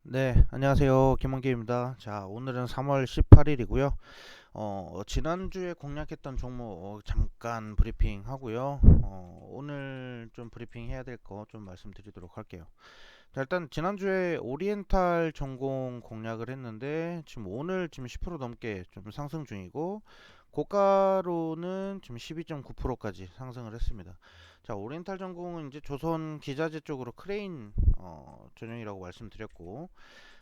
네, 안녕하세요. 김원기입니다. 자, 오늘은 3월 18일이고요. 지난주에 공략했던 종목 잠깐 브리핑 하고요. 오늘 좀 브리핑 해야 될 거 좀 말씀드리도록 할게요. 자, 일단 지난주에 오리엔탈 전공 공략을 했는데 지금 오늘 지금 10% 넘게 좀 상승 중이고 고가로는 지금 12.9%까지 상승을 했습니다. 자, 오리엔탈 전공은 이제 조선 기자재 쪽으로 크레인 전용이라고 말씀드렸고,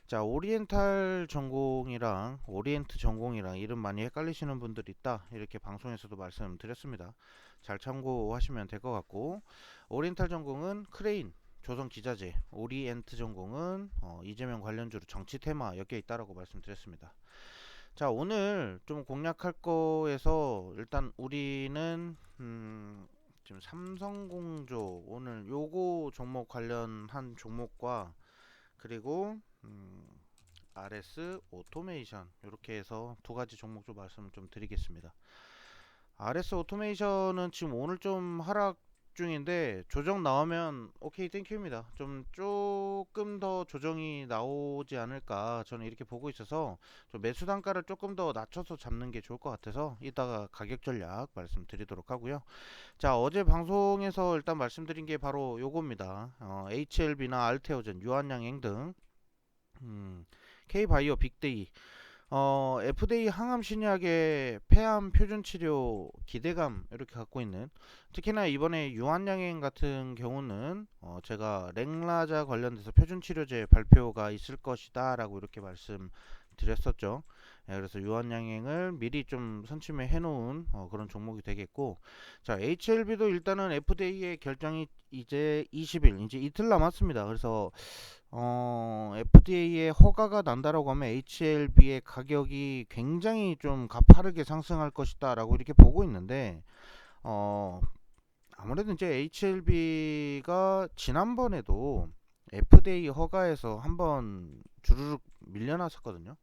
자, 오리엔탈 전공이랑 오리엔트 전공이랑 이름 많이 헷갈리시는 분들 있다, 이렇게 방송에서도 말씀드렸습니다. 잘 참고하시면 될 것 같고, 오리엔탈 전공은 크레인, 조선 기자재, 오리엔트 전공은 이재명 관련주로 정치 테마 엮여 있다라고 말씀드렸습니다. 자, 오늘 좀 공략할 거에서 일단 우리는 지금 삼성공조 오늘 요거 종목 관련한 종목과, 그리고 RS 오토메이션, 이렇게 해서 두 가지 종목 좀 말씀 좀 드리겠습니다. RS 오토메이션은 지금 오늘 좀 하락 중인데 조정 나오면 오케이 땡큐입니다. 좀 조금 더 조정이 나오지 않을까 저는 이렇게 보고 있어서 좀 매수 단가를 조금 더 낮춰서 잡는 게 좋을 것 같아서 이따가 가격 전략 말씀드리도록 하고요. 자, 어제 방송에서 일단 말씀드린 게 바로 요겁니다. HLB나 알테오젠, 유한양행 등 K바이오 빅데이, FDA 항암 신약의 폐암 표준 치료 기대감 이렇게 갖고 있는, 특히나 이번에 유한양행 같은 경우는 제가 렉라자 관련돼서 표준 치료제 발표가 있을 것이다라고 이렇게 말씀드렸었죠. 그래서 유한양행을 미리 좀 선침해 해놓은 그런 종목이 되겠고, 자, HLB도 일단은 FDA의 결정이 이제 20일, 이제 이틀 남았습니다. 그래서 FDA의 허가가 난다라고 하면 HLB의 가격이 굉장히 좀 가파르게 상승할 것이다 라고 이렇게 보고 있는데, 어, 아무래도 이제 HLB가 지난번에도 FDA 허가에서 한번 주르륵 밀려났었거든요.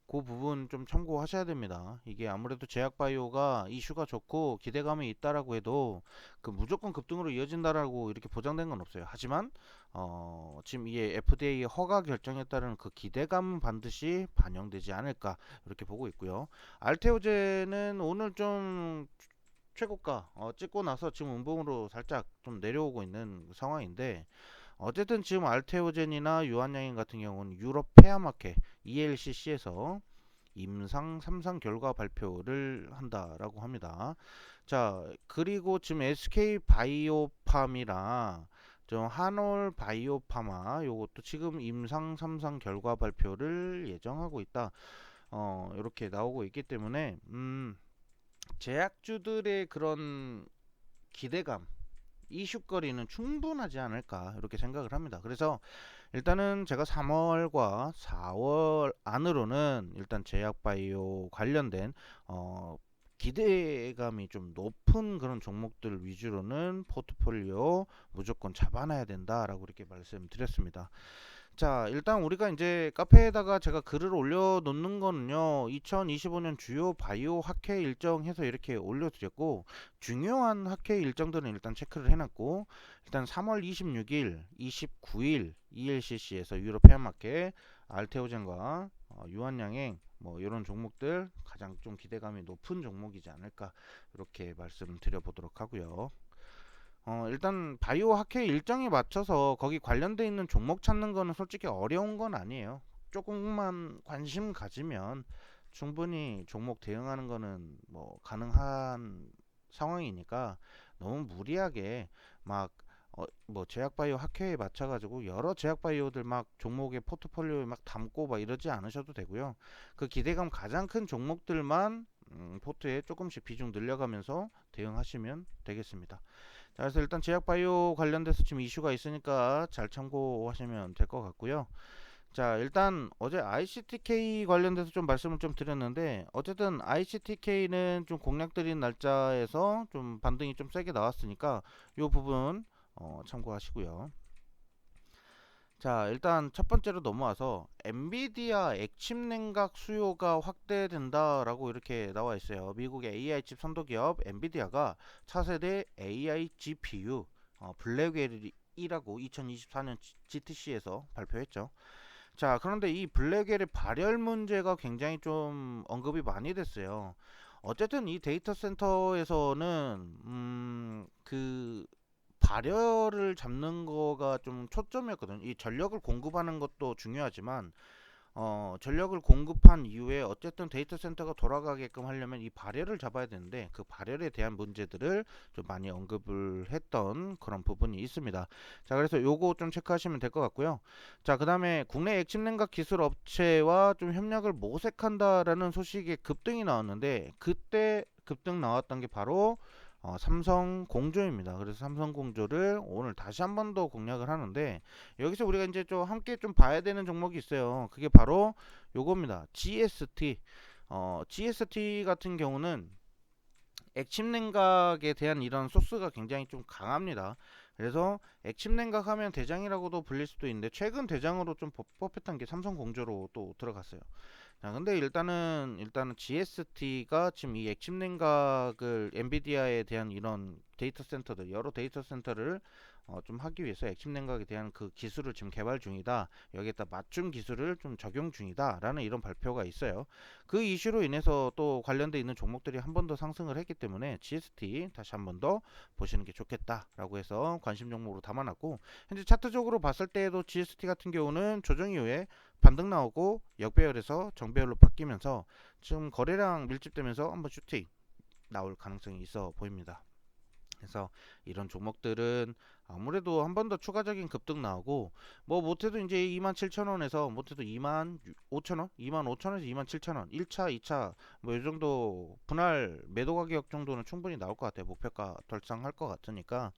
그 부분 좀 참고하셔야 됩니다. 이게 아무래도 제약바이오가 이슈가 좋고 기대감이 있다라고 해도 그 무조건 급등으로 이어진다라고 이렇게 보장된 건 없어요. 하지만 지금 이게 FDA 허가 결정에 따른 그 기대감은 반드시 반영되지 않을까 이렇게 보고 있고요. 알테오제는 오늘 좀 최고가 찍고 나서 지금 음봉으로 살짝 좀 내려오고 있는 상황인데, 어쨌든 지금 알테오젠이나 유한양행 같은 경우는 유럽 폐암학회 ELCC에서 임상 3상 결과 발표를 한다라고 합니다. 자, 그리고 지금 SK 바이오팜이랑 좀 한올 바이오파마 요것도 지금 임상 3상 결과 발표를 예정하고 있다. 이렇게 나오고 있기 때문에 제약주들의 그런 기대감, 이슈거리는 충분하지 않을까 이렇게 생각을 합니다. 그래서 일단은 제가 3월과 4월 안으로는 일단 제약바이오 관련된 기대감이 좀 높은 그런 종목들 위주로는 포트폴리오 무조건 잡아놔야 된다라고 이렇게 말씀드렸습니다. 자, 일단 우리가 이제 카페에다가 제가 글을 올려놓는 거는요, 2025년 주요 바이오 학회 일정 해서 이렇게 올려드렸고, 중요한 학회 일정들은 일단 체크를 해놨고, 일단 3월 26일, 29일 ELCC에서 유럽 폐암학회 알테오젠과 유한양행 뭐 이런 종목들 가장 좀 기대감이 높은 종목이지 않을까 이렇게 말씀드려보도록 하고요. 일단 바이오 학회 일정에 맞춰서 거기 관련돼 있는 종목 찾는 거는 솔직히 어려운 건 아니에요. 조금만 관심 가지면 충분히 종목 대응하는 거는 뭐 가능한 상황이니까 너무 무리하게 막 뭐 제약바이오 학회에 맞춰가지고 여러 제약바이오들 막 종목의 포트폴리오에 막 담고 막 이러지 않으셔도 되고요. 그 기대감 가장 큰 종목들만 포트에 조금씩 비중 늘려가면서 대응하시면 되겠습니다. 자, 그래서 일단 제약바이오 관련돼서 지금 이슈가 있으니까 잘 참고하시면 될 것 같고요. 자, 일단 어제 ICTK 관련돼서 좀 말씀을 좀 드렸는데, 어쨌든 ICTK는 좀 공략드린 날짜에서 좀 반등이 좀 세게 나왔으니까 이 부분 참고하시고요. 자, 일단 첫 번째로 넘어와서 엔비디아 액침 냉각 수요가 확대된다라고 이렇게 나와 있어요. 미국의 AI 칩 선도기업 엔비디아가 차세대 AI GPU 블랙웰이라고 2024년 GTC에서 발표했죠. 자, 그런데 이 블랙웰의 발열 문제가 굉장히 좀 언급이 많이 됐어요. 어쨌든 이 데이터 센터에서는 그 발열을 잡는 거가 좀 초점이었거든요. 이 전력을 공급하는 것도 중요하지만 전력을 공급한 이후에 어쨌든 데이터 센터가 돌아가게끔 하려면 이 발열을 잡아야 되는데 그 발열에 대한 문제들을 좀 많이 언급을 했던 그런 부분이 있습니다. 자, 그래서 요거 좀 체크하시면 될 것 같고요. 자, 그 다음에 국내 액침 냉각 기술 업체와 좀 협력을 모색한다라는 소식에 급등이 나왔는데 그때 급등 나왔던 게 바로 삼성 공조입니다. 그래서 삼성 공조를 오늘 다시 한 번 더 공략을 하는데 여기서 우리가 이제 좀 함께 좀 봐야 되는 종목이 있어요. 그게 바로 요겁니다. GST. GST 같은 경우는 액침 냉각에 대한 이런 소스가 굉장히 좀 강합니다. 그래서 액침 냉각 하면 대장이라고도 불릴 수도 있는데 최근 대장으로 좀 뽑혔던 게 삼성 공조로 또 들어갔어요. 자, 근데 일단은 GST가 지금 이 액침 냉각을 엔비디아에 대한 이런 데이터 센터들 여러 데이터 센터를 좀 하기 위해서 액침 냉각에 대한 그 기술을 지금 개발 중이다. 여기에다 맞춤 기술을 좀 적용 중이다라는 이런 발표가 있어요. 그 이슈로 인해서 또 관련돼 있는 종목들이 한 번 더 상승을 했기 때문에 GST 다시 한 번 더 보시는 게 좋겠다라고 해서 관심 종목으로 담아놨고 현재 차트적으로 봤을 때에도 GST 같은 경우는 조정 이후에 반등 나오고 역배열에서 정배열로 바뀌면서 지금 거래량 밀집되면서 한번 슈팅 나올 가능성이 있어 보입니다. 그래서 이런 종목들은 아무래도 한 번 더 추가적인 급등 나오고 뭐 못해도 이제 27,000원에서 못해도 25,000원, 25,000원에서 27,000원 1차, 2차 뭐 이 정도 분할 매도 가격 정도는 충분히 나올 것 같아요. 목표가 달성할 것 같으니까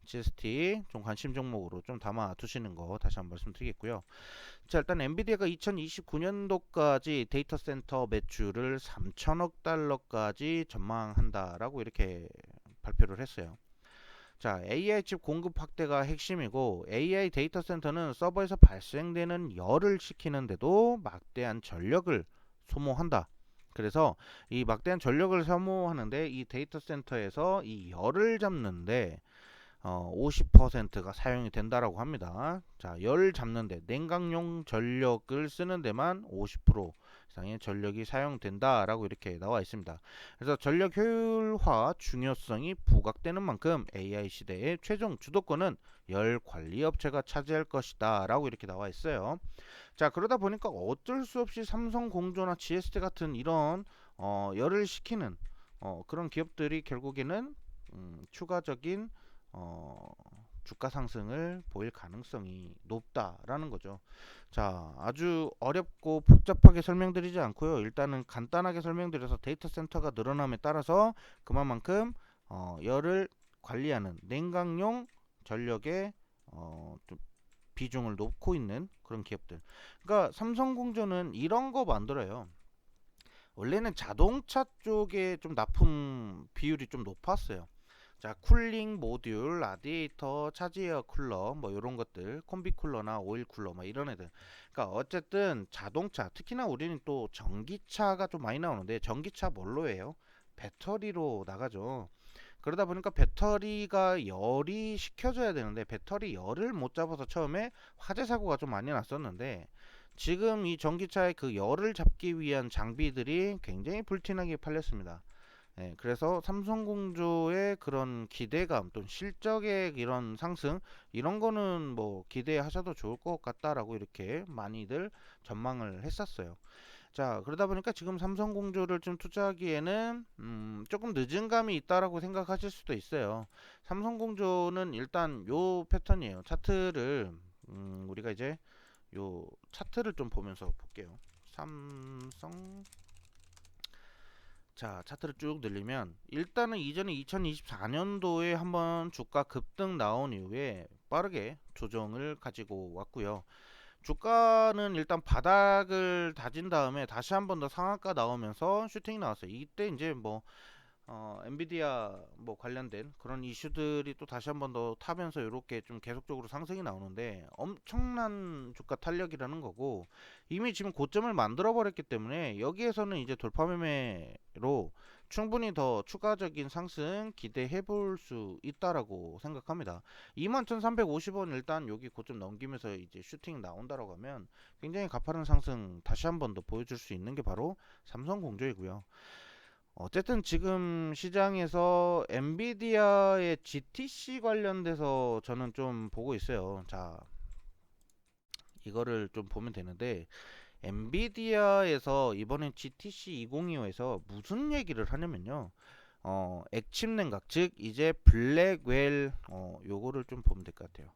GST 좀 관심 종목으로 좀 담아 두시는 거 다시 한번 말씀드리겠고요. 자, 일단 엔비디아가 2029년도까지 데이터 센터 매출을 3천억 달러까지 전망한다라고 이렇게 발표를 했어요. 자, AI 칩 공급 확대가 핵심이고 AI 데이터 센터는 서버에서 발생되는 열을 식히는데도 막대한 전력을 소모한다. 그래서 이 막대한 전력을 소모하는데 이 데이터 센터에서 이 열을 잡는데 50%가 사용이 된다라고 합니다. 자, 열 잡는데 냉각용 전력을 쓰는 데만 50% 이상의 전력이 사용된다라고 이렇게 나와 있습니다. 그래서 전력 효율화 중요성이 부각되는 만큼 AI 시대의 최종 주도권은 열 관리 업체가 차지할 것이다라고 이렇게 나와 있어요. 자, 그러다 보니까 어쩔 수 없이 삼성 공조나 GST 같은 이런 열을 식히는 그런 기업들이 결국에는 추가적인 어, 주가 상승을 보일 가능성이 높다라는 거죠. 자, 아주 어렵고 복잡하게 설명드리지 않고요. 일단은 간단하게 설명드려서 데이터 센터가 늘어남에 따라서 그만큼 열을 관리하는 냉각용 전력의 좀 비중을 놓고 있는 그런 기업들. 그러니까 삼성공조는 이런 거 만들어요. 원래는 자동차 쪽에 좀 납품 비율이 좀 높았어요. 자, 쿨링 모듈, 라디에이터, 차지에어 쿨러, 뭐 이런 것들, 콤비 쿨러나 오일 쿨러, 뭐 이런 애들. 그러니까 어쨌든 자동차, 특히나 우리는 또 전기차가 좀 많이 나오는데 전기차 뭘로 해요? 배터리로 나가죠. 그러다 보니까 배터리가 열이 식혀져야 되는데 배터리 열을 못 잡아서 처음에 화재 사고가 좀 많이 났었는데 지금 이 전기차의 그 열을 잡기 위한 장비들이 굉장히 불티나게 팔렸습니다. 예, 그래서 삼성공조의 그런 기대감 또 실적의 이런 상승 이런 거는 뭐 기대하셔도 좋을 것 같다라고 이렇게 많이들 전망을 했었어요. 자, 그러다 보니까 지금 삼성공조를 좀 투자하기에는 조금 늦은 감이 있다라고 생각하실 수도 있어요. 삼성공조는 일단 요 패턴이에요. 차트를 우리가 이제 요 차트를 좀 보면서 볼게요. 삼성 자, 차트를 쭉 늘리면 일단은 이전에 2024년도에 한번 주가 급등 나온 이후에 빠르게 조정을 가지고 왔고요. 주가는 일단 바닥을 다진 다음에 다시 한번 더 상한가 나오면서 슈팅이 나왔어요. 이때 이제 뭐 엔비디아 뭐 관련된 그런 이슈들이 또 다시 한번 더 타면서 이렇게 좀 계속적으로 상승이 나오는데 엄청난 주가 탄력이라는 거고 이미 지금 고점을 만들어 버렸기 때문에 여기에서는 이제 돌파 매매로 충분히 더 추가적인 상승 기대해 볼 수 있다라고 생각합니다. 21,350원 일단 여기 고점 넘기면서 이제 슈팅 나온다라고 하면 굉장히 가파른 상승 다시 한 번 더 보여줄 수 있는 게 바로 삼성공조이고요. 어쨌든 지금 시장에서 엔비디아의 GTC 관련돼서 저는 좀 보고 있어요. 자, 이거를 좀 보면 되는데 엔비디아에서 이번엔 GTC 2025에서 무슨 얘기를 하냐면요. 액침 냉각 즉 이제 블랙웰 요거를 좀 보면 될 것 같아요.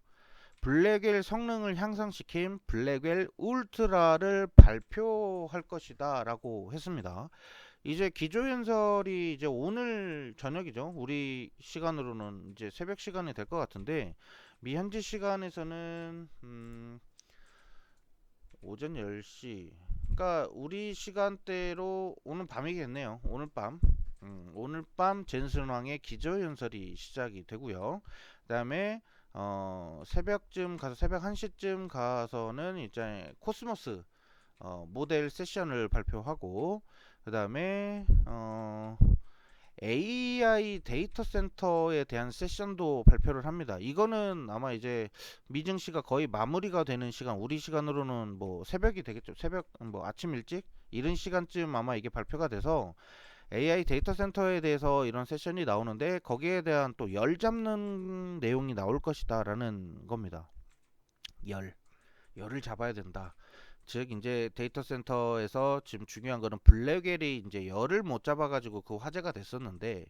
블랙웰 성능을 향상시킨 블랙웰 울트라를 발표할 것이다 라고 했습니다. 이제 기조연설이 이제 오늘 저녁이죠. 우리 시간으로는 이제 새벽 시간이 될 것 같은데 미 현지 시간에서는 오전 10시 그러니까 우리 시간대로 오늘 밤이겠네요. 오늘 밤 젠슨왕의 기조연설이 시작이 되고요. 그 다음에 새벽쯤 가서 새벽 1시쯤 가서는 이제 코스모스 모델 세션을 발표하고 그 다음에 AI 데이터 센터에 대한 세션도 발표를 합니다. 이거는 아마 이제 미증시가 거의 마무리가 되는 시간, 우리 시간으로는 뭐 새벽이 되겠죠. 새벽 뭐 아침 일찍 이런 시간쯤 아마 이게 발표가 돼서 AI 데이터 센터에 대해서 이런 세션이 나오는데 거기에 대한 또 열 잡는 내용이 나올 것이다라는 겁니다. 열을 잡아야 된다. 즉 이제 데이터 센터에서 지금 중요한 거는 블랙웰이 이제 열을 못 잡아가지고 그 화제가 됐었는데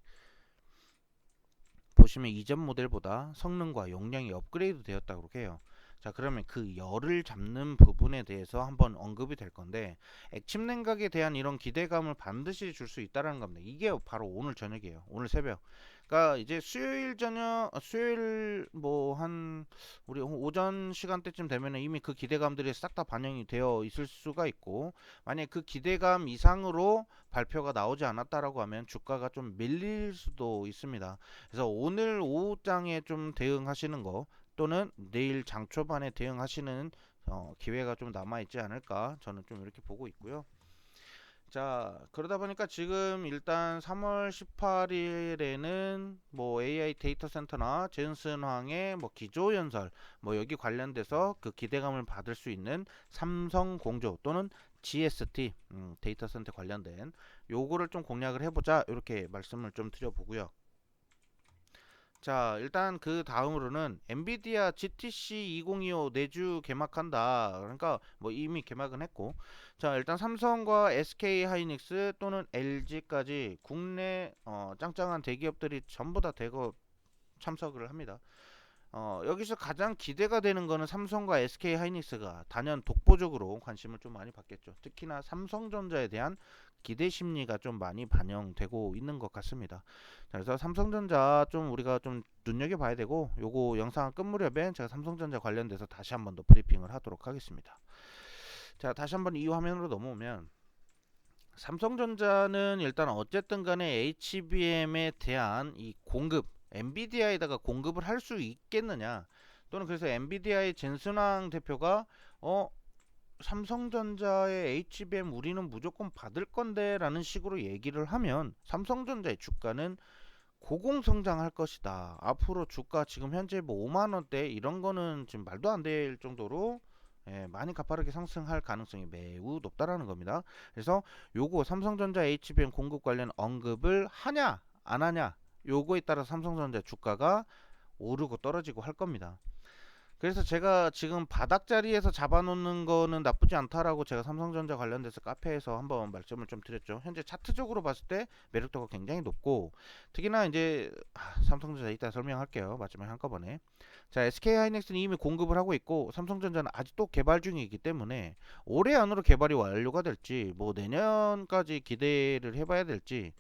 보시면 이전 모델보다 성능과 용량이 업그레이드 되었다고 그렇게 해요. 자, 그러면 그 열을 잡는 부분에 대해서 한번 언급이 될 건데 액침 냉각에 대한 이런 기대감을 반드시 줄 수 있다는 겁니다. 이게 바로 오늘 저녁이에요. 오늘 새벽. 그러니까 이제 수요일 저녁, 수요일 뭐 한 우리 오전 시간대쯤 되면은 이미 그 기대감들이 싹 다 반영이 되어 있을 수가 있고 만약 그 기대감 이상으로 발표가 나오지 않았다라고 하면 주가가 좀 밀릴 수도 있습니다. 그래서 오늘 오후장에 좀 대응하시는 거 또는 내일 장 초반에 대응하시는 기회가 좀 남아있지 않을까 저는 좀 이렇게 보고 있고요. 자, 그러다 보니까 지금 일단 3월 18일에는 뭐 AI 데이터 센터나 젠슨황의 뭐 기조연설 뭐 여기 관련돼서 그 기대감을 받을 수 있는 삼성공조 또는 GST 데이터 센터 관련된 요거를 좀 공략을 해보자 이렇게 말씀을 좀 드려보고요. 자, 일단 그 다음으로는 엔비디아 GTC 2025 내주 개막한다. 그러니까 뭐 이미 개막은 했고. 자, 일단 삼성과 SK 하이닉스 또는 LG까지 국내 짱짱한 대기업들이 전부 다 대거 참석을 합니다. 여기서 가장 기대가 되는 거는 삼성과 SK 하이닉스가 단연 독보적으로 관심을 좀 많이 받겠죠. 특히나 삼성전자에 대한 기대 심리가 좀 많이 반영되고 있는 것 같습니다. 자, 그래서 삼성전자 좀 우리가 좀 눈여겨봐야 되고 요거 영상 끝 무렵에 제가 삼성전자 관련돼서 다시 한번 더 브리핑을 하도록 하겠습니다. 자, 다시 한번 이 화면으로 넘어오면 삼성전자는 일단 어쨌든 간에 HBM에 대한 이 공급 엔비디아에다가 공급을 할 수 있겠느냐 또는 그래서 엔비디아의 젠슨왕 대표가 삼성전자의 HBM 우리는 무조건 받을 건데 라는 식으로 얘기를 하면 삼성전자의 주가는 고공성장할 것이다. 앞으로 주가 지금 현재 뭐 5만원대 이런 거는 지금 말도 안 될 정도로 많이 가파르게 상승할 가능성이 매우 높다라는 겁니다. 그래서 요거 삼성전자 HBM 공급 관련 언급을 하냐 안 하냐 요거에 따라 삼성전자 주가가 오르고 떨어지고 할 겁니다. 그래서 제가 지금 바닥 자리에서 잡아놓는 거는 나쁘지 않다라고 제가 삼성전자 관련돼서 카페에서 한번 말씀을 좀 드렸죠. 현재 차트적으로 봤을 때 매력도가 굉장히 높고 특히나 이제 삼성전자 이따 설명할게요. 마지막에 한꺼번에. 자, SK 하이닉스는 이미 공급을 하고 있고 삼성전자는 아직도 개발 중이기 때문에 올해 안으로 개발이 완료가 될지 뭐 내년까지 기대를 해봐야 될지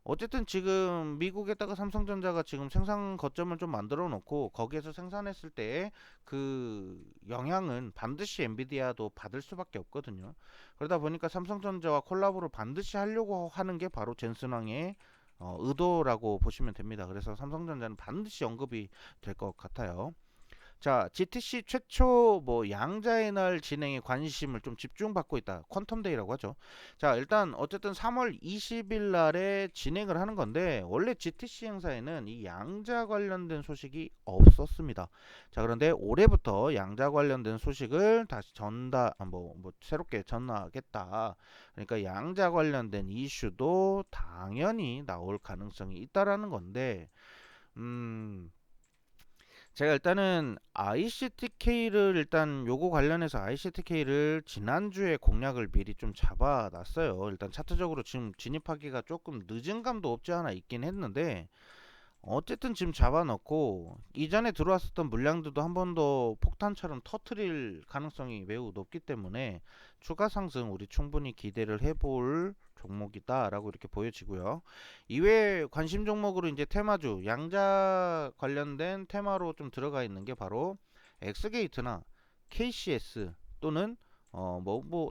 어쨌든 지금 미국에다가 삼성전자가 지금 생산 거점을 좀 만들어 놓고 거기에서 생산했을 때 그 영향은 반드시 엔비디아도 받을 수밖에 없거든요. 그러다 보니까 삼성전자와 콜라보를 반드시 하려고 하는 게 바로 젠슨왕의 의도라고 보시면 됩니다. 그래서 삼성전자는 반드시 언급이 될 것 같아요. 자, GTC 최초 양자의 날 진행에 관심을 좀 집중받고 있다. 퀀텀데이라고 하죠. 자, 일단 어쨌든 3월 20일 날에 진행을 하는 건데 원래 GTC 행사에는 이 양자 관련된 소식이 없었습니다. 자, 그런데 올해부터 양자 관련된 소식을 다시 새롭게 전하겠다. 그러니까 양자 관련된 이슈도 당연히 나올 가능성이 있다라는 건데 음 제가 일단은 ICTK를 일단 요거 관련해서 ICTK를 지난주에 공략을 미리 좀 잡아놨어요. 일단 차트적으로 지금 진입하기가 조금 늦은 감도 없지 않아 있긴 했는데 어쨌든 지금 잡아놓고 이전에 들어왔었던 물량들도 한 번 더 폭탄처럼 터트릴 가능성이 매우 높기 때문에 추가 상승 우리 충분히 기대를 해볼 종목이다 라고 이렇게 보여지고요. 이외에 관심 종목으로 이제 테마주 양자 관련된 테마로 좀 들어가 있는 게 바로 엑스게이트나 KCS 또는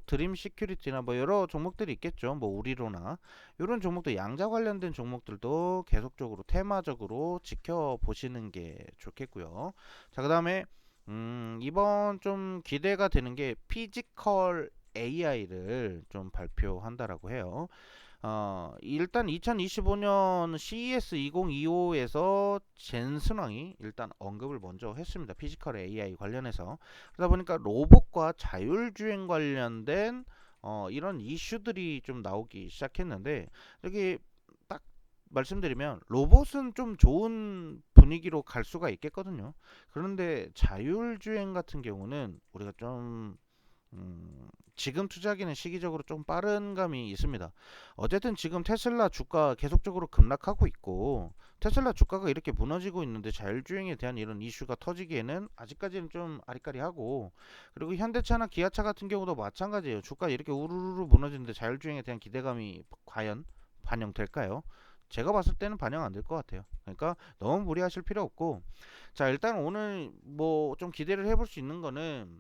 드림 시큐리티나 여러 종목들이 있겠죠. 우리로나 이런 종목도 양자 관련된 종목들도 계속적으로 테마적으로 지켜보시는 게 좋겠고요. 자, 그 다음에 이번 좀 기대가 되는 게 피지컬 AI를 좀 발표한다라고 해요. 일단 2025년 CES 2025에서 젠슨왕이 일단 언급을 먼저 했습니다. 피지컬 AI 관련해서. 그러다 보니까 로봇과 자율주행 관련된 이런 이슈들이 좀 나오기 시작했는데 여기 딱 말씀드리면 로봇은 좀 좋은 분위기로 갈 수가 있겠거든요. 그런데 자율주행 같은 경우는 우리가 좀 지금 투자하기는 시기적으로 좀 빠른 감이 있습니다. 어쨌든 지금 테슬라 주가 계속적으로 급락하고 있고 테슬라 주가가 이렇게 무너지고 있는데 자율주행에 대한 이런 이슈가 터지기에는 아직까지는 좀 아리까리하고 그리고 현대차나 기아차 같은 경우도 마찬가지예요. 주가 이렇게 우르르 무너지는데 자율주행에 대한 기대감이 과연 반영될까요? 제가 봤을 때는 반영 안 될 것 같아요. 그러니까 너무 무리하실 필요 없고 자 일단 오늘 좀 기대를 해볼 수 있는 거는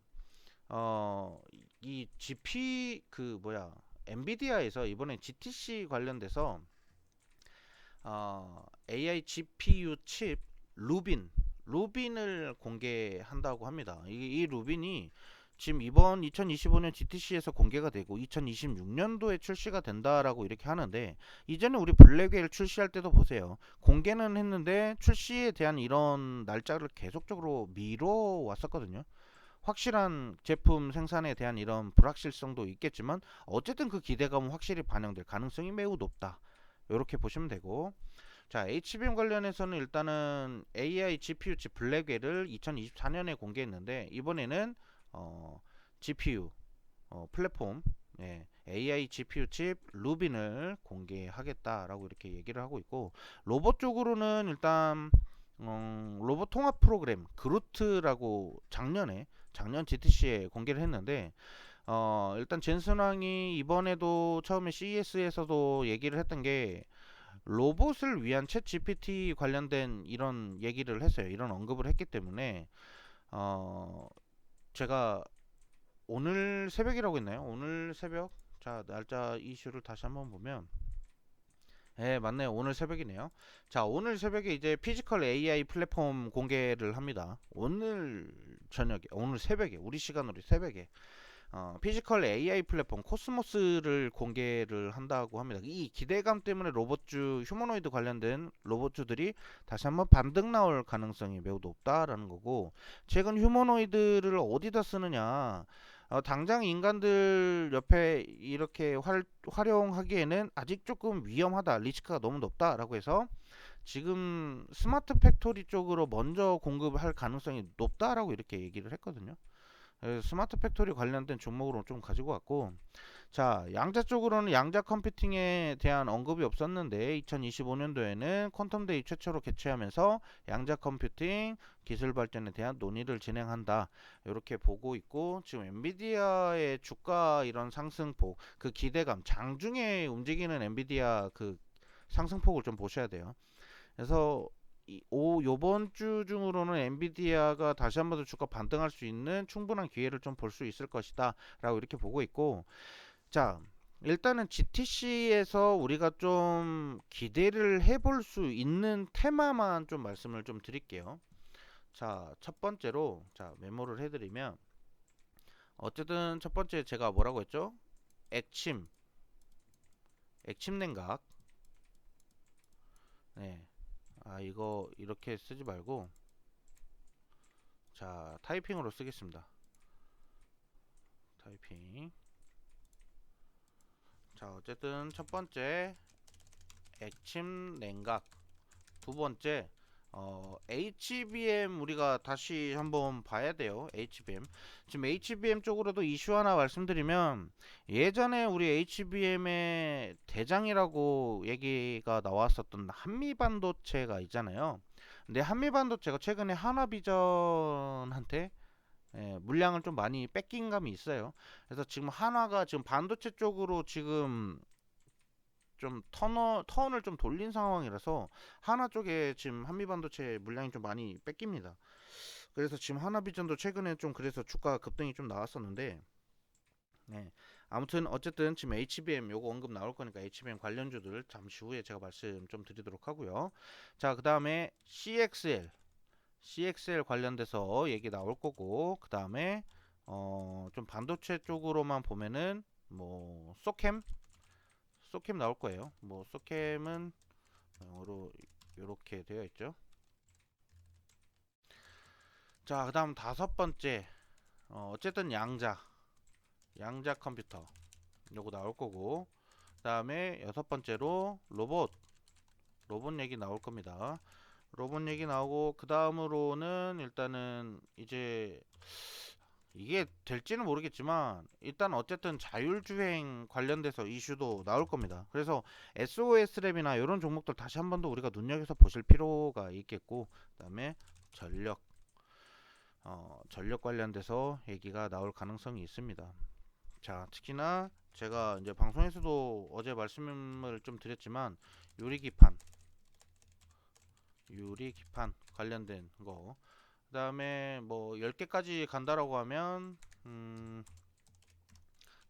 이 GP 엔비디아에서 이번에 GTC 관련돼서 AI GPU 칩 루빈을 공개한다고 합니다. 이 루빈이 지금 이번 2025년 GTC에서 공개가 되고 2026년도에 출시가 된다라고 이렇게 하는데 이전에 우리 블랙웨일 출시할 때도 보세요. 공개는 했는데 출시에 대한 이런 날짜를 계속적으로 미뤄 왔었거든요. 확실한 제품 생산에 대한 이런 불확실성도 있겠지만 어쨌든 그 기대감은 확실히 반영될 가능성이 매우 높다. 이렇게 보시면 되고 자 HBM 관련해서는 일단은 AI GPU 칩 블랙웰을 2024년에 공개했는데 이번에는 GPU 플랫폼 AI GPU 칩 루빈을 공개하겠다라고 이렇게 얘기를 하고 있고 로봇 쪽으로는 일단 로봇 통합 프로그램 그루트라고 작년 GTC에 공개를 했는데 일단 젠슨왕이 이번에도 처음에 CES에서도 얘기를 했던 게 로봇을 위한 챗 GPT 관련된 이런 얘기를 했어요. 이런 언급을 했기 때문에 제가 오늘 새벽이라고 했나요? 오늘 새벽 자 날짜 이슈를 다시 한번 보면 네, 맞네요. 오늘 새벽이네요. 자, 오늘 새벽에 이제 피지컬 AI 플랫폼 공개를 합니다. 오늘 새벽에, 우리 시간으로 새벽에, 피지컬 AI 플랫폼 코스모스를 공개를 한다고 합니다. 이 기대감 때문에 휴머노이드 관련된 로봇주들이 다시 한번 반등 나올 가능성이 매우 높다라는 거고, 최근 휴머노이드를 어디다 쓰느냐, 당장 인간들 옆에 이렇게 활용하기에는 아직 조금 위험하다, 리스크가 너무 높다라고 해서 지금 스마트 팩토리 쪽으로 먼저 공급할 가능성이 높다라고 이렇게 얘기를 했거든요. 스마트 팩토리 관련된 종목으로 좀 가지고 왔고 자 양자 쪽으로는 양자 컴퓨팅에 대한 언급이 없었는데 2025년도에는 퀀텀데이 최초로 개최하면서 양자 컴퓨팅 기술 발전에 대한 논의를 진행한다 이렇게 보고 있고 지금 엔비디아의 주가 이런 상승폭 그 기대감 장중에 움직이는 엔비디아 그 상승폭을 좀 보셔야 돼요. 그래서 요번 주 중으로는 엔비디아가 다시 한번 더 주가 반등할 수 있는 충분한 기회를 좀 볼 수 있을 것이다 라고 이렇게 보고 있고 자 일단은 GTC에서 우리가 좀 기대를 해볼 수 있는 테마만 좀 말씀을 좀 드릴게요. 자, 첫 번째로 자, 메모를 해드리면 어쨌든 첫 번째 제가 뭐라고 했죠? 액침, 액침 냉각. 네. 아, 이거 이렇게 쓰지 말고 자, 타이핑으로 쓰겠습니다. 타이핑. 자, 어쨌든 첫 번째 액침 냉각. 두 번째 HBM 우리가 다시 한번 봐야 돼요. HBM. 지금 HBM 쪽으로도 이슈 하나 말씀드리면 예전에 우리 HBM의 대장이라고 얘기가 나왔었던 한미반도체가 있잖아요. 근데 한미반도체가 최근에 하나비전한테 물량을 좀 많이 뺏긴 감이 있어요. 그래서 지금 한화가 지금 반도체 쪽으로 지금 좀 턴을 좀 돌린 상황이라서 하나 쪽에 지금 한미반도체 물량이 좀 많이 뺏깁니다. 그래서 지금 하나비전도 최근에 좀 그래서 주가 급등이 좀 나왔었는데, 네. 아무튼 어쨌든 지금 HBM 요거 언급 나올 거니까 HBM 관련주들 잠시 후에 제가 말씀 좀 드리도록 하고요. 자, 그 다음에 CXL 관련돼서 얘기 나올 거고, 그 다음에 좀 반도체 쪽으로만 보면은 뭐 소캠 나올 거예요. 뭐 소캠은 영어로 이렇게 되어 있죠. 자, 그다음 다섯 번째 어쨌든 양자 컴퓨터 요거 나올 거고, 그다음에 여섯 번째로 로봇 얘기 나올 겁니다. 로봇 얘기 나오고, 그 다음으로는 일단은 이제 이게 될지는 모르겠지만 일단 어쨌든 자율주행 관련돼서 이슈도 나올 겁니다. 그래서 SOS랩이나 이런 종목들 다시 한 번 더 우리가 눈여겨서 보실 필요가 있겠고, 그다음에 전력 전력 관련돼서 얘기가 나올 가능성이 있습니다. 자, 특히나 제가 이제 방송에서도 어제 말씀을 좀 드렸지만 유리기판 관련된 거, 그 다음에 뭐 10개까지 간다라고 하면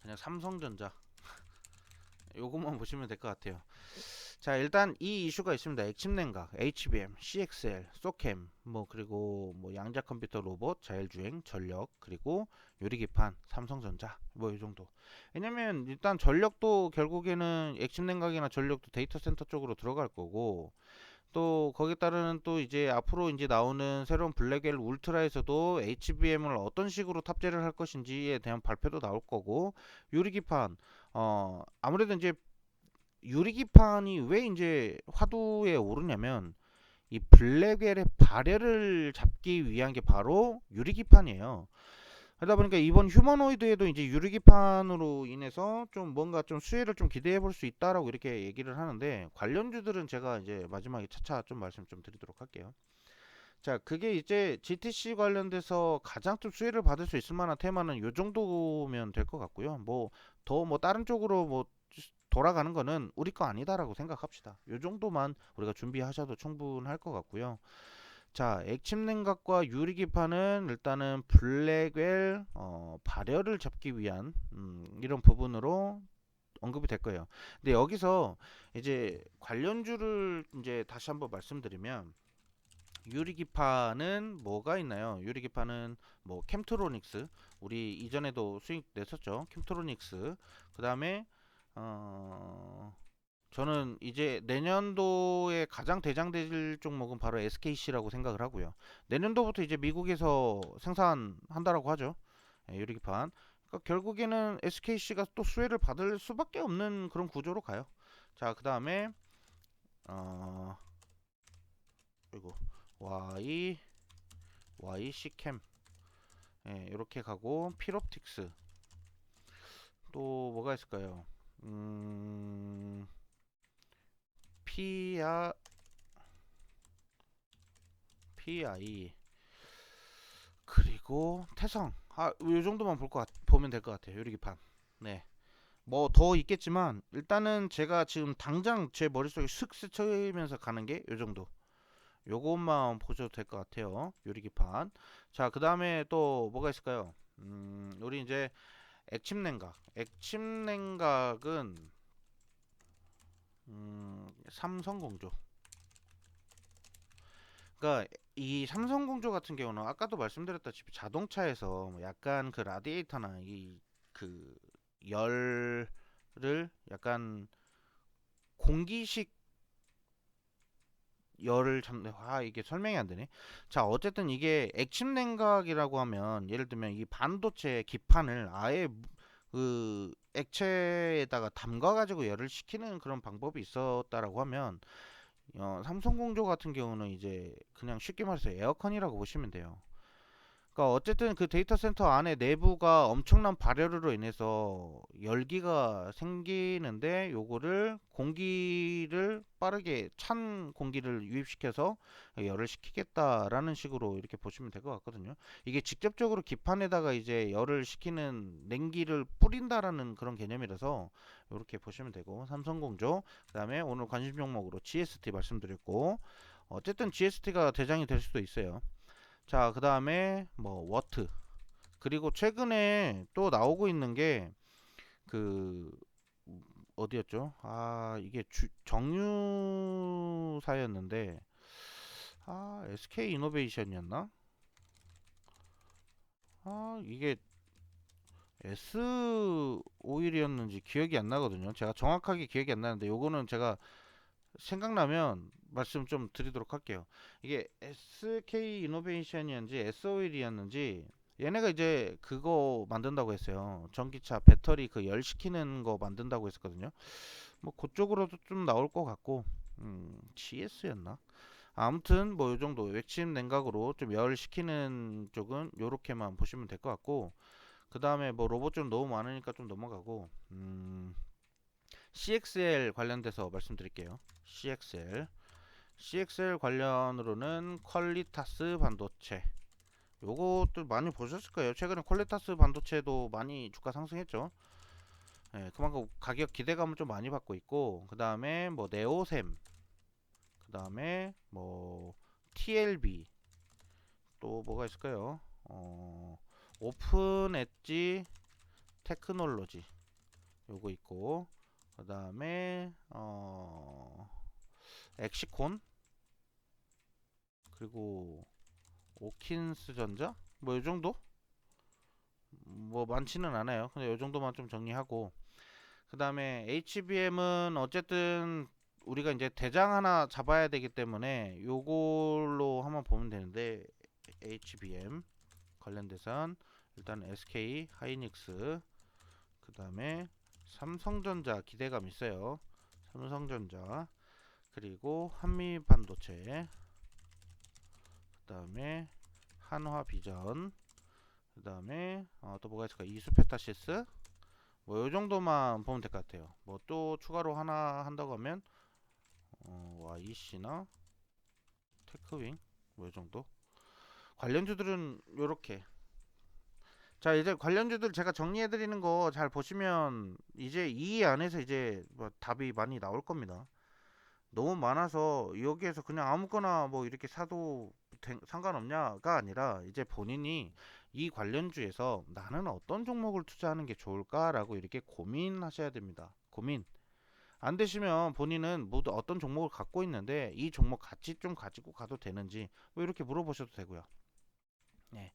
그냥 삼성전자 요것만 보시면 될 것 같아요. 자, 일단 이 이슈가 있습니다. 액침냉각, HBM, CXL, 소캠, 뭐 그리고 뭐 양자 컴퓨터 로봇, 자율주행, 전력, 그리고 유리기판, 삼성전자, 뭐 이 정도. 왜냐면 일단 전력도 결국에는 액침냉각이나 전력도 데이터 센터 쪽으로 들어갈 거고, 또 거기에 따르는 또 이제 앞으로 이제 나오는 새로운 블랙엘 울트라에서도 HBM을 어떤 식으로 탑재를 할 것인지에 대한 발표도 나올 거고, 유리기판 아무래도 이제 유리기판이 왜 이제 화두에 오르냐면 이 블랙웰의 발열을 잡기 위한 게 바로 유리기판이에요. 그러다 보니까 이번 휴머노이드에도 이제 유리기판으로 인해서 좀 뭔가 좀 수혜를 좀 기대해 볼 수 있다라고 이렇게 얘기를 하는데, 관련주들은 제가 이제 마지막에 차차 좀 말씀 좀 드리도록 할게요. 자, 그게 이제 GTC 관련돼서 가장 좀 수혜를 받을 수 있을 만한 테마는 요 정도면 될 것 같고요. 뭐 더 뭐 다른 쪽으로 뭐 돌아가는 거는 우리 거 아니다라고 생각합시다. 요 정도만 우리가 준비하셔도 충분할 것 같고요. 자, 액침 냉각과 유리기판은 일단은 블랙웰 발열을 잡기 위한 이런 부분으로 언급이 될 거예요. 근데 여기서 이제 관련주를 이제 다시 한번 말씀드리면, 유리기판은 뭐가 있나요? 유리기판은 뭐 캠트로닉스, 우리 이전에도 수익 냈었죠. 캠트로닉스. 그 다음에 저는 이제 내년도에 가장 대장될 종목은 바로 SKC라고 생각을 하고요. 내년도부터 이제 미국에서 생산한다라고 하죠. 유리기판. 그러니까 결국에는 SKC가 또 수혜를 받을 수밖에 없는 그런 구조로 가요. 자, 그 다음에 그리고 Y YC캠, 이렇게 가고, 필옵틱스 또 뭐가 있을까요? 피아 PI, 그리고 태성. 요 정도만 보면 될 것 같아요. 유리기판. 네. 뭐 더 있겠지만 일단은 제가 지금 당장 제 머릿속에 슥 스쳐면서 가는 게 요 정도. 요것만 보셔도 될 것 같아요. 유리기판. 자, 그 다음에 또 뭐가 있을까요? 우리 이제 액침냉각은 삼성공조. 그러니까 이 삼성공조 같은 경우는 아까도 말씀드렸다시피 자동차에서 뭐 약간 그 라디에이터나 이 그 열을 약간 공기식 열을 잡는, 이게 설명이 안 되네. 자, 어쨌든 이게 액침 냉각이라고 하면 예를 들면 이 반도체 기판을 아예 그 액체에다가 담가 가지고 열을 식히는 그런 방법이 있었다라고 하면 삼성공조 같은 경우는 이제 그냥 쉽게 말해서 에어컨이라고 보시면 돼요. 그러니까 어쨌든 그 데이터 센터 안에 내부가 엄청난 발열으로 인해서 열기가 생기는데 요거를 공기를 빠르게 찬 공기를 유입시켜서 열을 식히겠다라는 식으로 이렇게 보시면 될 것 같거든요. 이게 직접적으로 기판에다가 이제 열을 식히는 냉기를 뿌린다라는 그런 개념이라서 이렇게 보시면 되고, 삼성공조, 그다음에 오늘 관심 종목으로 GST 말씀드렸고, 어쨌든 GST가 대장이 될 수도 있어요. 자, 그 다음에 뭐 워트, 그리고 최근에 또 나오고 있는 게 그 어디였죠? 이게 정유사였는데, SK 이노베이션이었나? 이게 S 오일이었는지 기억이 안 나거든요. 제가 정확하게 기억이 안 나는데 요거는 제가 생각나면 말씀 좀 드리도록 할게요. 이게 SK 이노베이션이었는지 SO일이었는지 얘네가 이제 그거 만든다고 했어요. 전기차 배터리 그 열시키는 거 만든다고 했었거든요. 뭐 그쪽으로도 좀 나올 것 같고, GS였나? 아무튼 뭐 요 정도 외침 냉각으로 좀 열시키는 쪽은 요렇게만 보시면 될 것 같고, 그 다음에 뭐 로봇 좀 너무 많으니까 좀 넘어가고, CXL 관련돼서 말씀드릴게요. CXL 관련으로는 퀄리타스 반도체, 요것도 많이 보셨을 거예요. 최근에 퀄리타스 반도체도 많이 주가 상승했죠. 예, 그만큼 가격 기대감을 좀 많이 받고 있고, 그 다음에 뭐 네오셈, 그 다음에 뭐 TLB, 또 뭐가 있을까요? 오픈 엣지 테크놀로지, 요거 있고, 그 다음에 엑시콘, 그리고 오킨스 전자, 뭐 요 정도? 뭐 많지는 않아요. 근데 요 정도만 좀 정리하고, 그 다음에 HBM은 어쨌든 우리가 이제 대장 하나 잡아야 되기 때문에 요걸로 한번 보면 되는데, HBM 관련돼선 일단 SK 하이닉스, 그 다음에 삼성전자 기대감 있어요. 삼성전자, 그리고 한미반도체, 그 다음에 한화비전, 그 다음에 또 뭐가 있을까? 이수페타시스, 뭐 요 정도만 보면 될 것 같아요. 뭐 또 추가로 하나 한다고 하면 YC나 테크윙, 뭐 요 정도. 관련주들은 요렇게. 자, 이제 관련주들 제가 정리해 드리는 거 잘 보시면 이제 이 안에서 이제 뭐 답이 많이 나올 겁니다. 너무 많아서 여기에서 그냥 아무거나 뭐 이렇게 사도 상관없냐가 아니라, 이제 본인이 이 관련주에서 나는 어떤 종목을 투자하는 게 좋을까라고 이렇게 고민하셔야 됩니다. 고민. 안 되시면 본인은 모두 어떤 종목을 갖고 있는데 이 종목 같이 좀 가지고 가도 되는지 뭐 이렇게 물어보셔도 되고요. 네.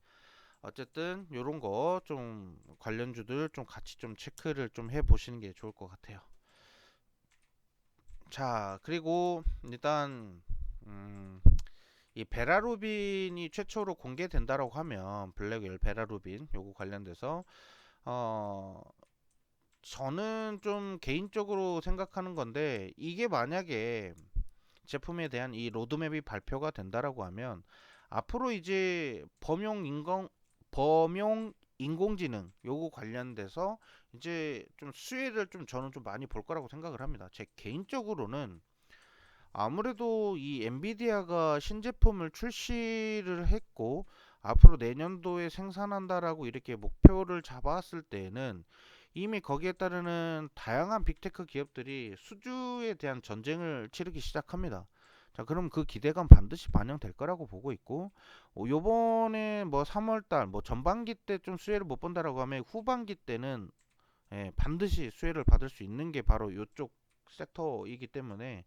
어쨌든 요런 거 좀 관련주들 좀 같이 좀 체크를 좀 해 보시는 게 좋을 것 같아요. 자, 그리고 일단 이 베라루빈이 최초로 공개된다라고 하면, 블랙웰 베라루빈 요거 관련돼서 어 저는 좀 개인적으로 생각하는 건데, 이게 만약에 제품에 대한 이 로드맵이 발표가 된다라고 하면 앞으로 이제 범용 인공지능 요거 관련돼서 이제 좀 수혜를 좀 저는 좀 많이 볼 거라고 생각을 합니다. 제 개인적으로는 아무래도 이 엔비디아가 신제품을 출시를 했고 앞으로 내년도에 생산한다라고 이렇게 목표를 잡았을 때에는 이미 거기에 따르는 다양한 빅테크 기업들이 수주에 대한 전쟁을 치르기 시작합니다. 자, 그럼 그 기대감 반드시 반영될 거라고 보고 있고, 요번에 뭐 3월달 뭐 전반기 때 좀 수혜를 못 본다라고 하면 후반기 때는 반드시 수혜를 받을 수 있는 게 바로 요쪽 섹터이기 때문에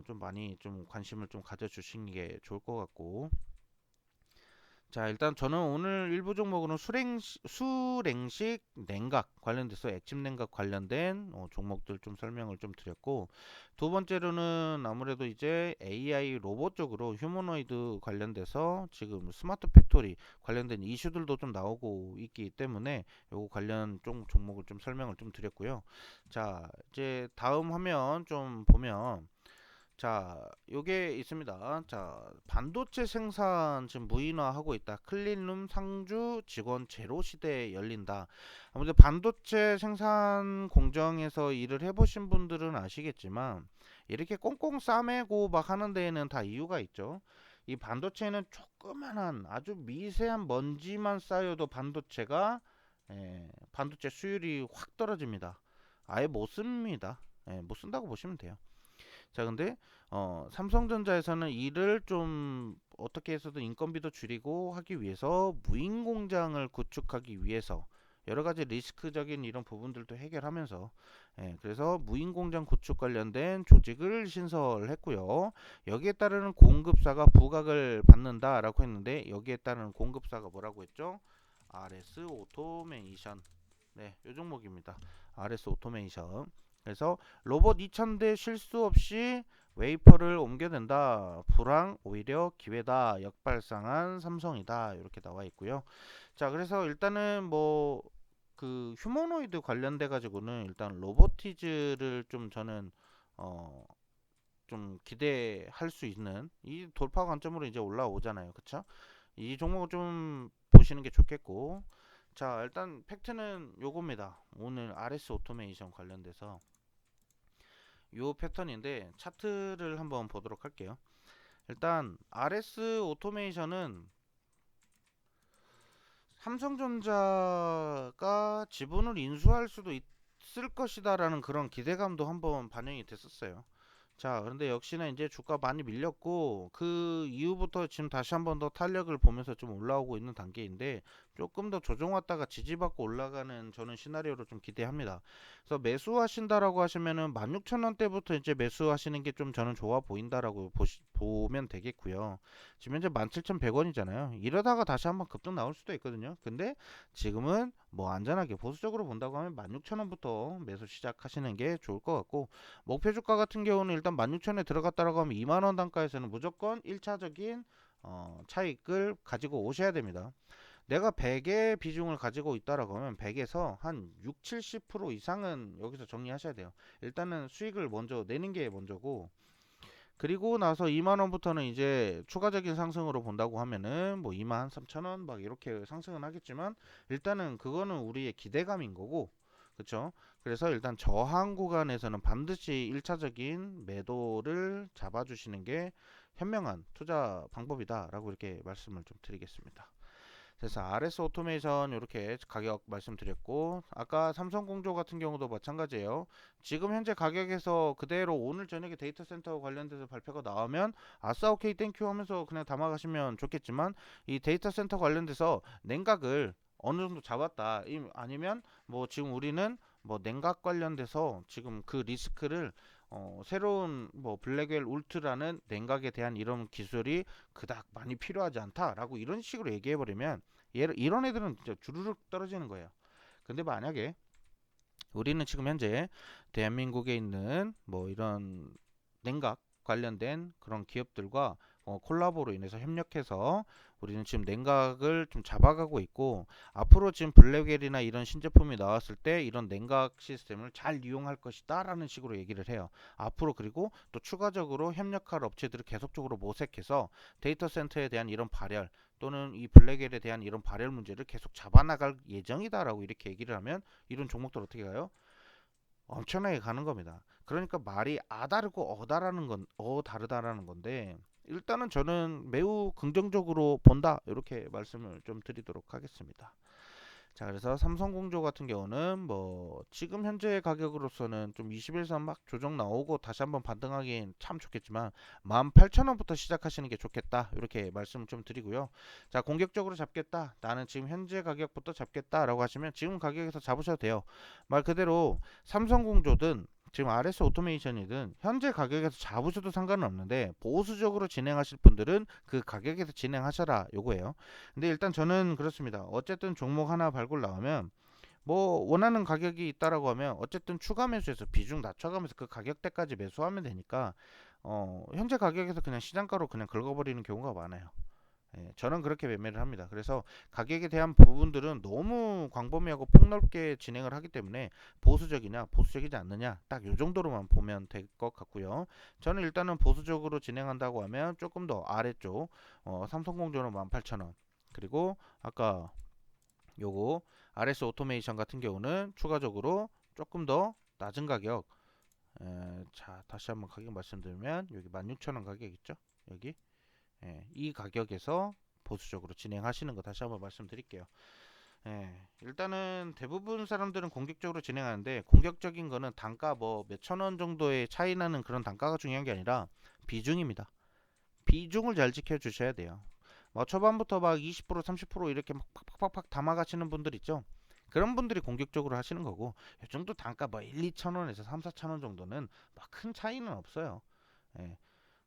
좀 많이 좀 관심을 좀 가져주시는 게 좋을 것 같고. 자, 일단 저는 오늘 일부 종목으로 수랭식 냉각 관련돼서 액침 냉각 관련된 종목들 좀 설명을 좀 드렸고, 두 번째로는 아무래도 이제 AI 로봇 쪽으로 휴머노이드 관련돼서 지금 스마트 팩토리 관련된 이슈들도 좀 나오고 있기 때문에 요거 관련 좀 종목을 좀 설명을 좀 드렸고요. 자, 이제 다음 화면 좀 보면, 자, 요게 있습니다. 자, 반도체 생산 지금 무인화하고 있다. 클린룸 상주 직원 제로 시대에 열린다. 아무래도 반도체 생산 공정에서 일을 해보신 분들은 아시겠지만, 이렇게 꽁꽁 싸매고 막 하는 데에는 다 이유가 있죠. 이 반도체는 조그만한 아주 미세한 먼지만 쌓여도 반도체 수율이 확 떨어집니다. 아예 못 씁니다. 못 쓴다고 보시면 돼요. 자, 근데 삼성전자에서는 이를 좀 어떻게 해서든 인건비도 줄이고 하기 위해서 무인 공장을 구축하기 위해서 여러 가지 리스크적인 이런 부분들도 해결하면서, 그래서 무인 공장 구축 관련된 조직을 신설했고요. 여기에 따르는 공급사가 부각을 받는다라고 했는데, 여기에 따르는 공급사가 뭐라고 했죠? RS 오토메이션. 네, 요 종목입니다. RS 오토메이션. 그래서 로봇 2000대 실수 없이 웨이퍼를 옮겨낸다. 불황 오히려 기회다. 역발상한 삼성이다. 이렇게 나와 있고요. 자, 그래서 일단은 뭐 그 휴머노이드 관련돼 가지고는 일단 로보티즈를 좀 저는 어 좀 기대할 수 있는 이 돌파 관점으로 이제 올라오잖아요. 그쵸? 이 종목을 좀 보시는 게 좋겠고. 자, 일단 팩트는 요겁니다. 오늘 RS 오토메이션 관련돼서 요 패턴인데 차트를 한번 보도록 할게요. 일단 RS 오토메이션은 삼성전자가 지분을 인수할 수도 있을 것이다라는 그런 기대감도 한번 반영이 됐었어요. 자, 그런데 역시나 이제 주가 많이 밀렸고 그 이후부터 지금 다시 한번 더 탄력을 보면서 좀 올라오고 있는 단계인데, 조금 더 조정 왔다가 지지받고 올라가는 저는 시나리오를 좀 기대합니다. 그래서 매수하신다라고 하시면은 16,000원대부터 이제 매수하시는 게 좀 저는 좋아 보인다라고 보면 되겠고요. 지금 현재 17,100원이잖아요. 이러다가 다시 한번 급등 나올 수도 있거든요. 근데 지금은 뭐 안전하게 보수적으로 본다고 하면 16,000원부터 매수 시작하시는 게 좋을 것 같고, 목표 주가 같은 경우는 일단 16,000원에 들어갔다라고 하면 2만원 단가에서는 무조건 1차적인 차익을 가지고 오셔야 됩니다. 내가 100의 비중을 가지고 있다라고 하면 100에서 한 6, 70% 이상은 여기서 정리하셔야 돼요. 일단은 수익을 먼저 내는 게 먼저고, 그리고 나서 2만원부터는 이제 추가적인 상승으로 본다고 하면은 뭐 23,000원 막 이렇게 상승은 하겠지만, 일단은 그거는 우리의 기대감인 거고, 그쵸? 그래서 일단 저항 구간에서는 반드시 1차적인 매도를 잡아주시는 게 현명한 투자 방법이다라고 이렇게 말씀을 좀 드리겠습니다. 그래서 RS 오토메이션 이렇게 가격 말씀드렸고, 아까 삼성공조 같은 경우도 마찬가지예요. 지금 현재 가격에서 그대로 오늘 저녁에 데이터 센터 관련돼서 발표가 나오면 아싸 오케이 땡큐 하면서 그냥 담아가시면 좋겠지만, 이 데이터 센터 관련돼서 냉각을 어느 정도 잡았다 아니면 뭐 지금 우리는 뭐 냉각 관련돼서 지금 그 리스크를 새로운 뭐 블랙웰 울트라는 냉각에 대한 이런 기술이 그닥 많이 필요하지 않다라고 이런 식으로 얘기해 버리면, 이런 애들은 진짜 주르륵 떨어지는 거예요. 근데 만약에 우리는 지금 현재 대한민국에 있는 뭐 이런 냉각 관련된 그런 기업들과 콜라보로 인해서 협력해서 우리는 지금 냉각을 좀 잡아가고 있고, 앞으로 지금 블랙웰이나 이런 신제품이 나왔을 때 이런 냉각 시스템을 잘 이용할 것이다 라는 식으로 얘기를 해요. 앞으로. 그리고 또 추가적으로 협력할 업체들을 계속적으로 모색해서 데이터 센터에 대한 이런 발열 또는 이 블랙웰에 대한 이런 발열 문제를 계속 잡아나갈 예정이다라고 이렇게 얘기를 하면, 이런 종목들 어떻게 가요? 엄청나게 가는 겁니다. 그러니까 말이 다르고 다르다라는 건데, 일단은 저는 매우 긍정적으로 본다 이렇게 말씀을 좀 드리도록 하겠습니다. 자, 그래서 삼성공조 같은 경우는 뭐 지금 현재 가격으로서는 좀 20일선 막 조정 나오고 다시 한번 반등하기엔 참 좋겠지만 18,000원부터 시작하시는 게 좋겠다 이렇게 말씀을 좀 드리고요. 자, 공격적으로 잡겠다, 나는 지금 현재 가격부터 잡겠다 라고 하시면 지금 가격에서 잡으셔도 돼요. 말 그대로 삼성공조든 지금 RS 오토메이션이든 현재 가격에서 잡으셔도 상관은 없는데 보수적으로 진행하실 분들은 그 가격에서 진행하셔라 요거예요. 근데 일단 저는 그렇습니다. 어쨌든 종목 하나 발굴 나오면 뭐 원하는 가격이 있다라고 하면 어쨌든 추가 매수해서 비중 낮춰가면서 그 가격대까지 매수하면 되니까 현재 가격에서 그냥 시장가로 그냥 긁어버리는 경우가 많아요. 예, 저는 그렇게 매매를 합니다. 그래서 가격에 대한 부분들은 너무 광범위하고 폭넓게 진행을 하기 때문에 보수적이냐 보수적이지 않느냐 딱 요 정도로만 보면 될 것 같고요. 저는 일단은 보수적으로 진행한다고 하면 조금 더 아래쪽 삼성공조는 18,000원, 그리고 아까 요거 RS 오토메이션 같은 경우는 추가적으로 조금 더 낮은 가격, 자 다시 한번 가격 말씀드리면 여기 16,000원 가격 있죠, 여기 이 가격에서 보수적으로 진행하시는 거 다시 한번 말씀드릴게요. 일단은 대부분 사람들은 공격적으로 진행하는데 공격적인 거는 단가 뭐 몇천 원 정도의 차이 나는 그런 단가가 중요한 게 아니라 비중입니다. 비중을 잘 지켜 주셔야 돼요. 뭐 초반부터 막 20% 30% 이렇게 막 팍팍팍 담아가시는 분들 있죠. 그런 분들이 공격적으로 하시는 거고, 이 정도 단가 뭐 1, 2천 원에서 3, 4천 원 정도는 막 큰 차이는 없어요. 예.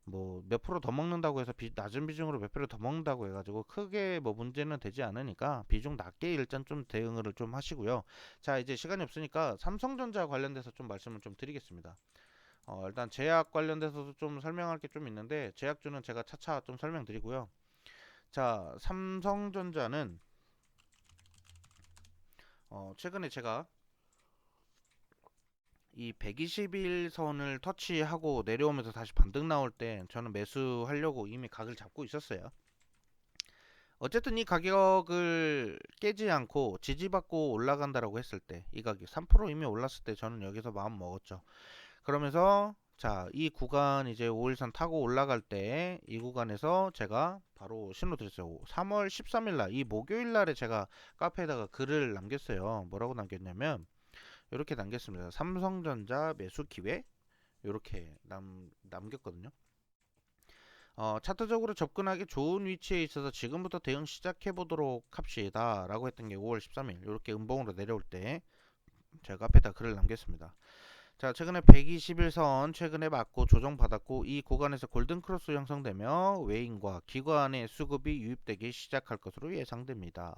뭐 몇 프로 더 먹는다고 해서 낮은 비중으로 몇 프로 더 먹는다고 해가지고 크게 뭐 문제는 되지 않으니까 비중 낮게 일단 좀 대응을 좀 하시고요. 자, 이제 시간이 없으니까 삼성전자 관련돼서 좀 말씀을 좀 드리겠습니다. 일단 제약 관련돼서도 좀 설명할 게 좀 있는데 제약주는 제가 차차 좀 설명드리고요. 자, 삼성전자는 최근에 제가 이 120일 선을 터치하고 내려오면서 다시 반등 나올 때 저는 매수하려고 이미 각을 잡고 있었어요. 어쨌든 이 가격을 깨지 않고 지지받고 올라간다라고 했을 때 이 가격 3% 이미 올랐을 때 저는 여기서 마음 먹었죠. 그러면서 자, 이 구간 이제 5일선 타고 올라갈 때 이 구간에서 제가 바로 신호 드렸어요. 3월 13일 날 이 목요일 날에 제가 카페에다가 글을 남겼어요. 뭐라고 남겼냐면 이렇게 남겼습니다. 삼성전자 매수 기회 이렇게 남겼거든요. 차트적으로 접근하기 좋은 위치에 있어서 지금부터 대응 시작해 보도록 합시다 라고 했던 게 5월 13일 이렇게 음봉으로 내려올 때 제가 앞에다 글을 남겼습니다. 자, 최근에 121선 최근에 맞고 조정받았고 이 구간에서 골든크로스 형성되며 외인과 기관의 수급이 유입되기 시작할 것으로 예상됩니다.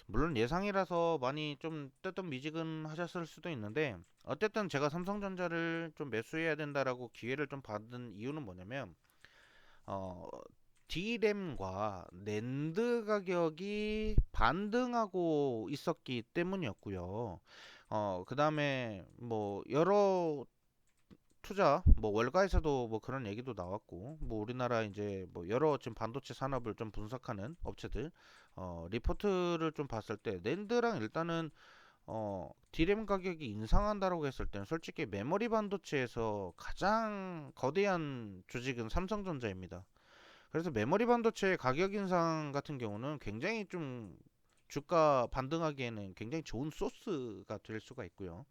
물론 예상이라서 많이 좀 뜨뜻미지근하셨을 수도 있는데 어쨌든 제가 삼성전자를 좀 매수해야 된다라고 기회를 좀 받은 이유는 뭐냐면 어, D램과 낸드 가격이 반등하고 있었기 때문이었고요. 그 다음에 뭐 여러 투자 뭐 월가에서도 뭐 그런 얘기도 나왔고 뭐 우리나라 이제 뭐 여러 지금 반도체 산업을 좀 분석하는 업체들 리포트를 좀 봤을 때 낸드랑 일단은 D램 가격이 인상한다라고 했을 때는 솔직히 메모리 반도체에서 가장 거대한 조직은 삼성전자입니다. 그래서 메모리 반도체 가격 인상 같은 경우는 굉장히 좀 주가 반등하기에는 굉장히 좋은 소스가 될 수가 있고요.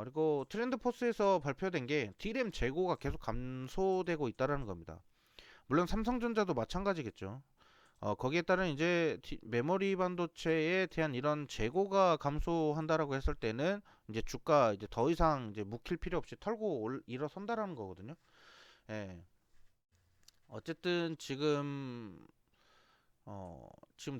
그리고 트렌드 포스에서 발표된 게 D램 재고가 계속 감소되고 있다라는 겁니다. 물론 삼성전자도 마찬가지겠죠. 거기에 따른 이제 메모리 반도체에 대한 이런 재고가 감소한다라고 했을 때는 이제 주가 이제 더 이상 이제 묵힐 필요 없이 털고 일어선다라는 거거든요. 예. 어쨌든 지금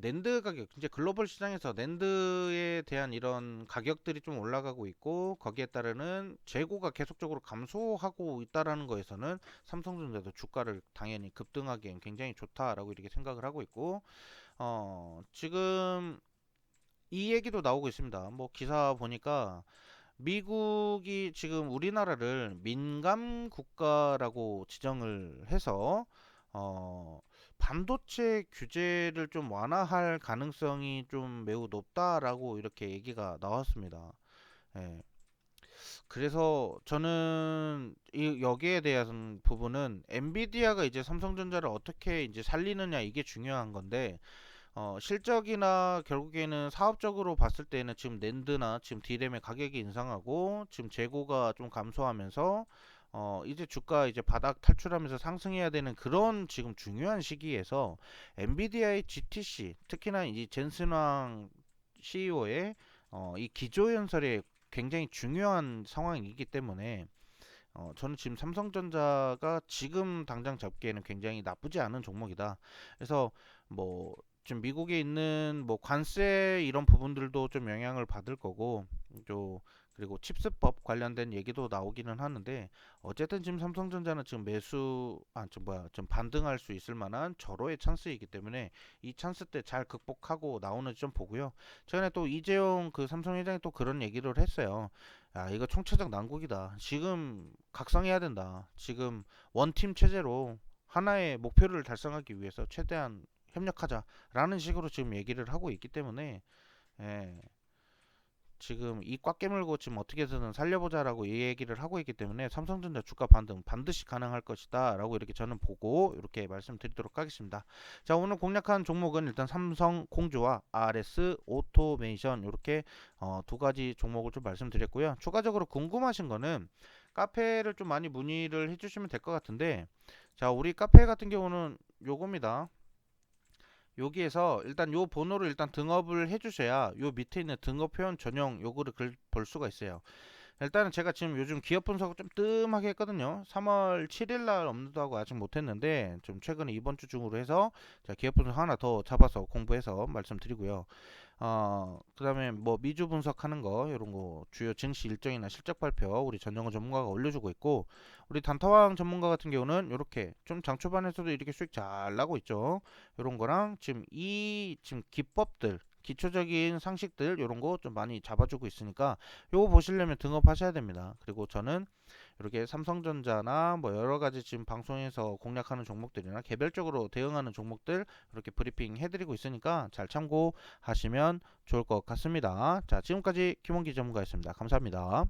낸드 가격, 이제 글로벌 시장에서 낸드에 대한 이런 가격들이 좀 올라가고 있고 거기에 따르는 재고가 계속적으로 감소하고 있다라는 거에서는 삼성전자도 주가를 당연히 급등하기엔 굉장히 좋다라고 이렇게 생각을 하고 있고 지금 이 얘기도 나오고 있습니다. 뭐 기사 보니까 미국이 지금 우리나라를 민감 국가라고 지정을 해서 어, 반도체 규제를 좀 완화할 가능성이 좀 매우 높다라고 이렇게 얘기가 나왔습니다. 예. 그래서 저는 여기에 대한 부분은 엔비디아가 이제 삼성전자를 어떻게 이제 살리느냐 이게 중요한 건데 실적이나 결국에는 사업적으로 봤을 때는 지금 낸드나 지금 D램의 가격이 인상하고 지금 재고가 좀 감소하면서 이제 주가 이제 바닥 탈출하면서 상승해야 되는 그런 지금 중요한 시기에서 엔비디아의 GTC 특히나 이 젠슨왕 CEO의 이 기조연설에 굉장히 중요한 상황이기 때문에 저는 지금 삼성전자가 지금 당장 잡기에는 굉장히 나쁘지 않은 종목이다. 그래서 뭐 지금 미국에 있는 뭐 관세 이런 부분들도 좀 영향을 받을 거고 또 그리고 칩스법 관련된 얘기도 나오기는 하는데 어쨌든 지금 삼성전자는 지금 좀 반등할 수 있을 만한 절호의 찬스이기 때문에 이 찬스 때 잘 극복하고 나오는지 좀 보고요. 최근에 또 이재용 그 삼성 회장이 또 그런 얘기를 했어요. 야, 이거 총체적 난국이다. 지금 각성해야 된다. 지금 원팀 체제로 하나의 목표를 달성하기 위해서 최대한 협력하자라는 식으로 지금 얘기를 하고 있기 때문에 예, 지금 이 꽉 깨물고 지금 어떻게든 살려보자라고 이 얘기를 하고 있기 때문에 삼성전자 주가 반등 반드시 가능할 것이다 라고 이렇게 저는 보고 이렇게 말씀드리도록 하겠습니다. 자, 오늘 공략한 종목은 일단 삼성공주와 RS 오토메이션 이렇게 두 가지 종목을 좀 말씀드렸고요. 추가적으로 궁금하신 거는 카페를 좀 많이 문의를 해주시면 될 것 같은데, 자, 우리 카페 같은 경우는 요겁니다. 여기에서 일단 요 번호를 일단 등업을 해주셔야 요 밑에 있는 등업 표현 전용 요거를 볼 수가 있어요. 일단은 제가 지금 요즘 기업 분석을 좀 뜸하게 했거든요. 3월 7일 날 업로드하고 아직 못했는데 좀 최근에 이번 주 중으로 해서 자, 기업 분석 하나 더 잡아서 공부해서 말씀드리고요. 그다음에 뭐 미주 분석하는 거 이런 거 주요 증시 일정이나 실적 발표 우리 전정호 전문가가 올려주고 있고 우리 단타왕 전문가 같은 경우는 이렇게 좀 장 초반에서도 이렇게 수익 잘 나고 있죠. 이런 거랑 지금 기법들 기초적인 상식들 이런 거 좀 많이 잡아주고 있으니까 요거 보시려면 등업하셔야 됩니다. 그리고 저는 이렇게 삼성전자나 뭐 여러 가지 지금 방송에서 공략하는 종목들이나 개별적으로 대응하는 종목들 이렇게 브리핑 해드리고 있으니까 잘 참고하시면 좋을 것 같습니다. 자, 지금까지 김원기 전문가였습니다. 감사합니다.